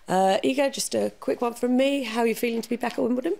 Iga, just a quick one from me. How are you feeling to be back at Wimbledon?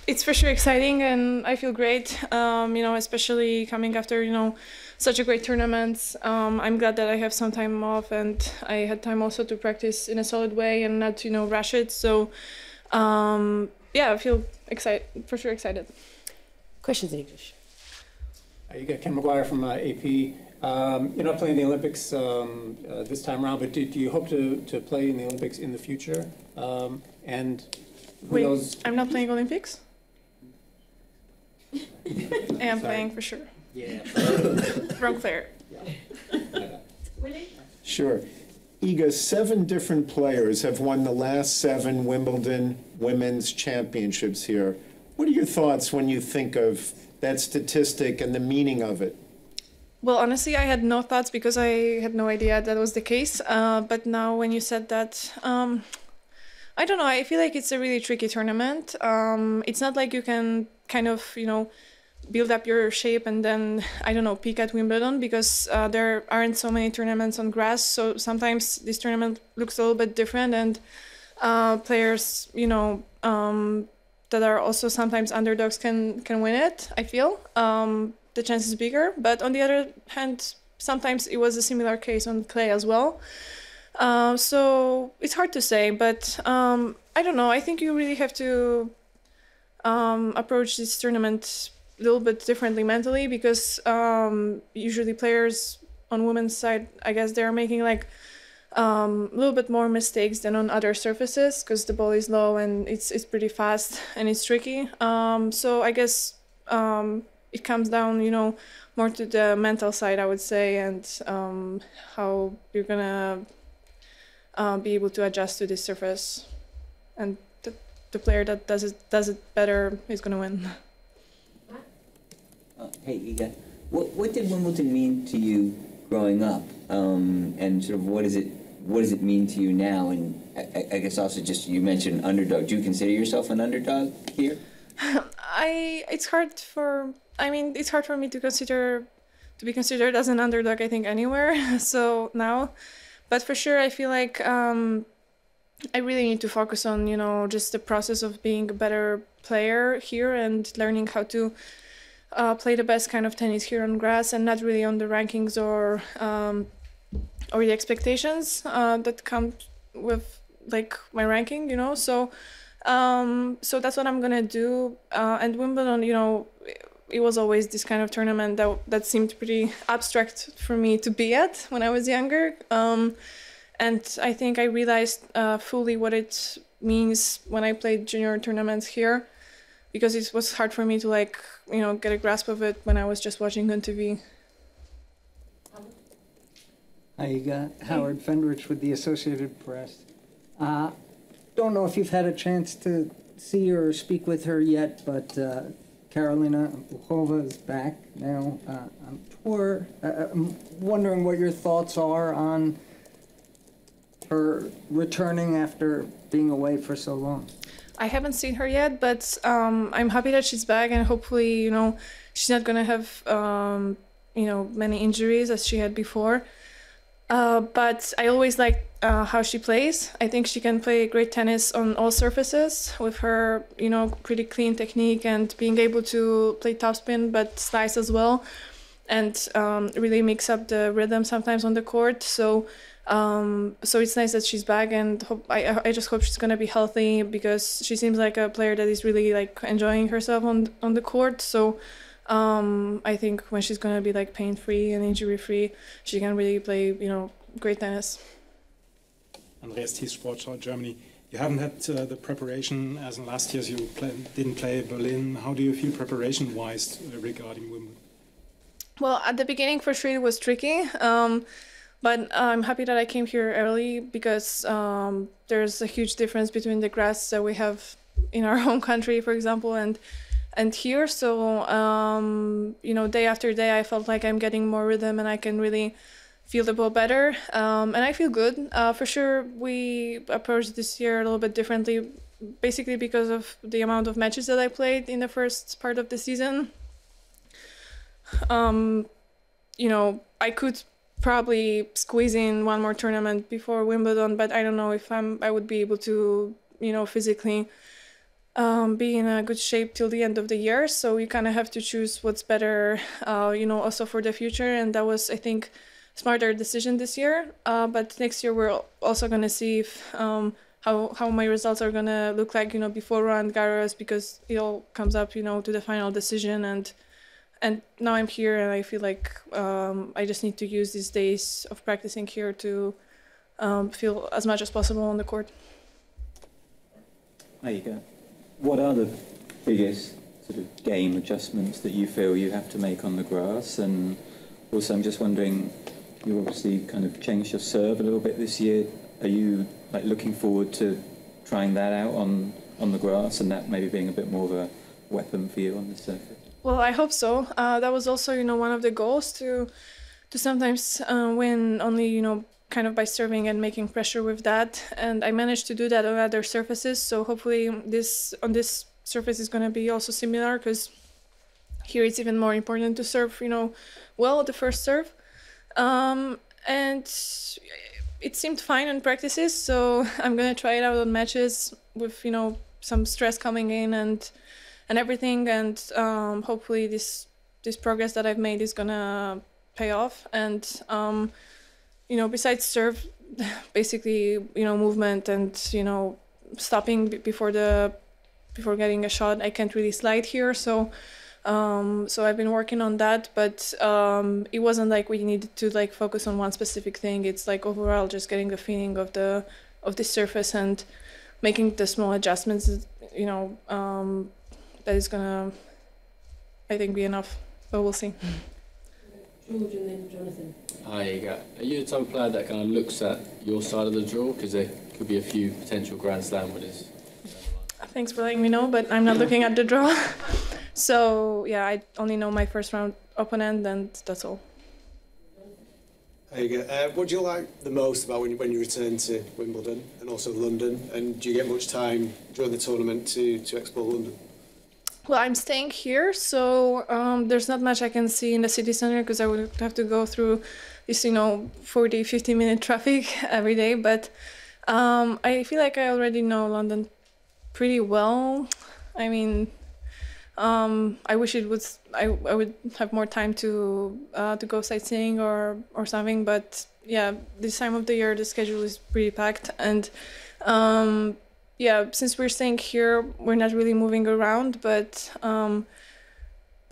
It's for sure exciting, and I feel great, especially coming after, such a great tournament. I'm glad that I have some time off, and I had time also to practice in a solid way and not, rush it. So, I feel for sure excited. Questions in English. You got Ken McGuire from AP. You're not playing the Olympics this time around, but do you hope to play in the Olympics in the future? And wait, I'm not playing Olympics? I am playing for sure. Yeah. Wrong player. Sure. Iga, 7 different players have won the last 7 Wimbledon Women's Championships here. What are your thoughts when you think of that statistic and the meaning of it? Well, honestly, I had no thoughts because I had no idea that was the case. But now when you said that, I don't know, I feel like it's a really tricky tournament. It's not like you can kind of, build up your shape and then, I don't know, peak at Wimbledon, because there aren't so many tournaments on grass. So sometimes this tournament looks a little bit different, and players, that are also sometimes underdogs can win it, I feel. The chance is bigger. But on the other hand, sometimes it was a similar case on clay as well. So it's hard to say, but I don't know. I think you really have to approach this tournament a little bit differently mentally, because usually players on women's side, I guess they're making like a little bit more mistakes than on other surfaces, because the ball is low and it's pretty fast and it's tricky. So I guess it comes down, more to the mental side, I would say, and how you're gonna be able to adjust to this surface, and the player that does it better is gonna win. Hey, Iga, what did Wimbledon mean to you growing up, and sort of what does it mean to you now? And I guess also just, you mentioned underdog. Do you consider yourself an underdog here? It's hard for me to be considered as an underdog, I think, anywhere. So now, but for sure, I feel like I really need to focus on, just the process of being a better player here and learning how to play the best kind of tennis here on grass, and not really on the rankings or the expectations that come with like my ranking, So that's what I'm gonna do. And Wimbledon, it was always this kind of tournament that seemed pretty abstract for me to be at when I was younger. And I think I realized fully what it means when I played junior tournaments here, because it was hard for me to get a grasp of it when I was just watching on TV. Hi, Iga. Howard Fendrich with the Associated Press. Don't know if you've had a chance to see or speak with her yet, but Karolina Muchova is back now on tour. I'm wondering what your thoughts are on her returning after being away for so long. I haven't seen her yet, but I'm happy that she's back, and hopefully, she's not gonna have, many injuries as she had before. But I always like how she plays. I think she can play great tennis on all surfaces with her, pretty clean technique and being able to play topspin but slice as well, and really mix up the rhythm sometimes on the court. So it's nice that she's back, and I just hope she's gonna be healthy, because she seems like a player that is really enjoying herself on the court. So I think when she's gonna be pain-free and injury-free, she can really play great tennis. Andreas Thies, Sportschau, Germany. You haven't had the preparation as in last year's. You didn't play Berlin. How do you feel preparation-wise regarding Wimbledon? Well, at the beginning, for sure, it was tricky. But I'm happy that I came here early, because there's a huge difference between the grass that we have in our home country, for example, and here. So, day after day, I felt like I'm getting more rhythm and I can really feel the ball better. And I feel good. For sure, we approached this year a little bit differently, basically because of the amount of matches that I played in the first part of the season. I could probably squeeze in one more tournament before Wimbledon, but I don't know if I would be able to, physically be in a good shape till the end of the year. So you kind of have to choose what's better, also for the future. And that was, I think, smarter decision this year. But next year we're also going to see if how my results are going to look like, before Roland-Garros, because it all comes up, to the final decision. And now I'm here, and I feel like I just need to use these days of practicing here to feel as much as possible on the court. There you go. What are the biggest sort of game adjustments that you feel you have to make on the grass? And also, I'm just wondering, you obviously kind of changed your serve a little bit this year. Are you looking forward to trying that out on the grass, and that maybe being a bit more of a weapon for you on the circuit? Well, I hope so. That was also, one of the goals to sometimes win only, kind of by serving and making pressure with that. And I managed to do that on other surfaces. So hopefully on this surface is going to be also similar, because here it's even more important to serve, well, the first serve. And it seemed fine in practices. So I'm going to try it out on matches with, some stress coming in and everything. And hopefully this progress that I've made is going to pay off. And, besides serve, basically, movement and, stopping before getting a shot. I can't really slide here, so I've been working on that, but it wasn't like we needed to focus on one specific thing. It's overall just getting the feeling of the surface and making the small adjustments, that is gonna, I think, be enough, but we'll see. George and then Jonathan. Hi, Iga. Are you the type of player that kind of looks at your side of the draw? Because there could be a few potential Grand Slam winners. Thanks for letting me know, but I'm not looking at the draw. So, yeah, I only know my first round opponent, and that's all. Hi, Iga. What do you like the most about when you return to Wimbledon and also London? And do you get much time during the tournament to explore London? Well, I'm staying here, so there's not much I can see in the city center, because I would have to go through this, 40, 50-minute traffic every day. But I feel like I already know London pretty well. I mean, I wish it was I would have more time to go sightseeing or something. But yeah, this time of the year the schedule is pretty packed, and yeah, since we're staying here, we're not really moving around, but I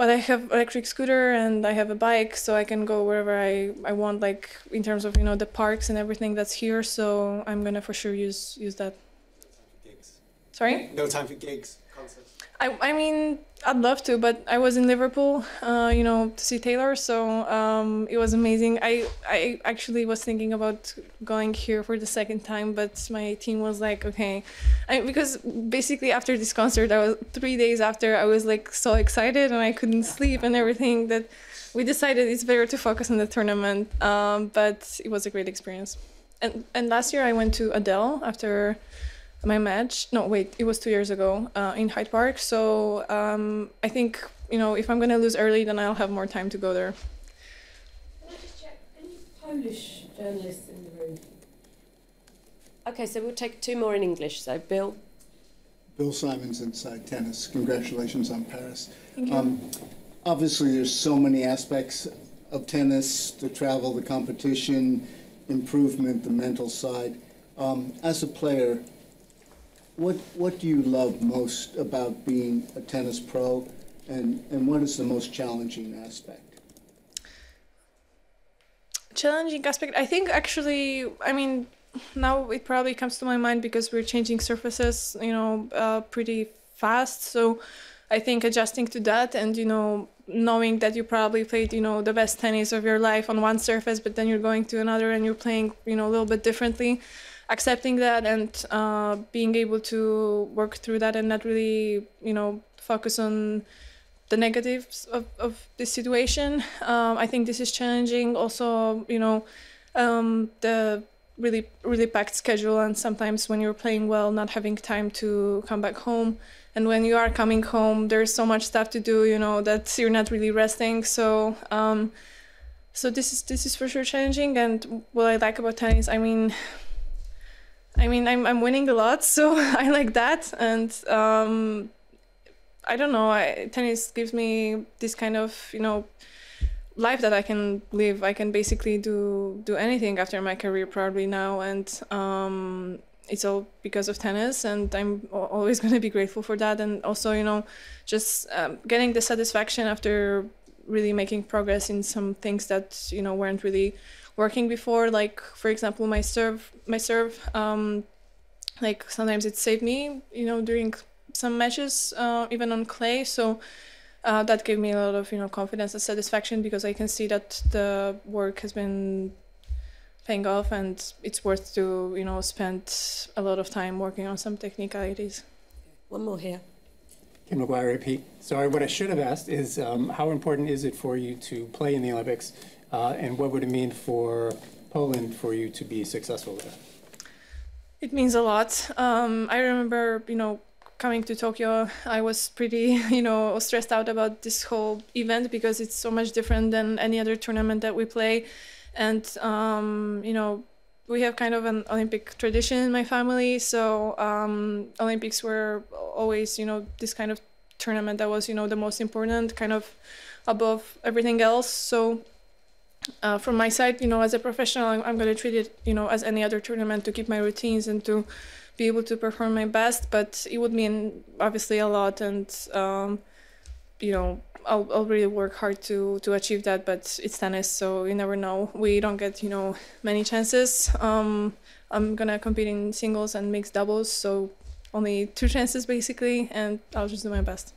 have electric scooter and I have a bike, so I can go wherever I want, in terms of, the parks and everything that's here, so I'm gonna for sure use that. Gigs. Sorry? No time for gigs, concerts? I mean, I'd love to, but I was in Liverpool, to see Taylor, so it was amazing. I actually was thinking about going here for the second time, but my team was like, okay. Because basically after this concert, 3 days after, I was so excited and I couldn't sleep and everything, that we decided it's better to focus on the tournament, but it was a great experience. And last year I went to Adele after my match. No, wait, it was 2 years ago in Hyde Park. So I think, if I'm going to lose early, then I'll have more time to go there. Can I just check, any Polish journalists in the room? Okay, so we'll take two more in English. So, Bill. Bill Simons, Inside Tennis. Congratulations on Paris. Thank you. Obviously, there's so many aspects of tennis, the travel, the competition, improvement, the mental side. As a player, what do you love most about being a tennis pro, and what is the most challenging aspect? Challenging aspect, I think actually, now it probably comes to my mind because we're changing surfaces, pretty fast. So I think adjusting to that and, knowing that you probably played, the best tennis of your life on one surface, but then you're going to another and you're playing, a little bit differently. Accepting that and being able to work through that and not really, focus on the negatives of this situation. I think this is challenging. Also, the really packed schedule, and sometimes when you're playing well, not having time to come back home. And when you are coming home, there's so much stuff to do, that you're not really resting. So So this is for sure challenging. And what I like about tennis, I mean, I'm winning a lot, so I like that. And I don't know, tennis gives me this kind of, you know, life that I can live. I can basically do anything after my career probably now, and it's all because of tennis, and I'm always going to be grateful for that. And also, you know, just getting the satisfaction after really making progress in some things that, you know, weren't really working before. Like, for example, my serve, like sometimes it saved me, you know, during some matches, even on clay. So that gave me a lot of, you know, confidence and satisfaction, because I can see that the work has been paying off, and it's worth to, you know, spend a lot of time working on some technicalities. One more here. Kim McGuire, AP. Sorry, what I should have asked is how important is it for you to play in the Olympics, and what would it mean for Poland for you to be successful there? It means a lot. I remember, you know, coming to Tokyo, I was pretty, you know, stressed out about this whole event, because it's so much different than any other tournament that we play. And, you know, we have kind of an Olympic tradition in my family. So Olympics were always, you know, this kind of tournament that was, you know, the most important, kind of above everything else. So from my side, you know, as a professional, I'm going to treat it, you know, as any other tournament, to keep my routines and to be able to perform my best. But it would mean obviously a lot, and you know, I'll really work hard to achieve that. But it's tennis, so you never know. We don't get, you know, many chances. I'm gonna compete in singles and mixed doubles, so only 2 chances basically, and I'll just do my best.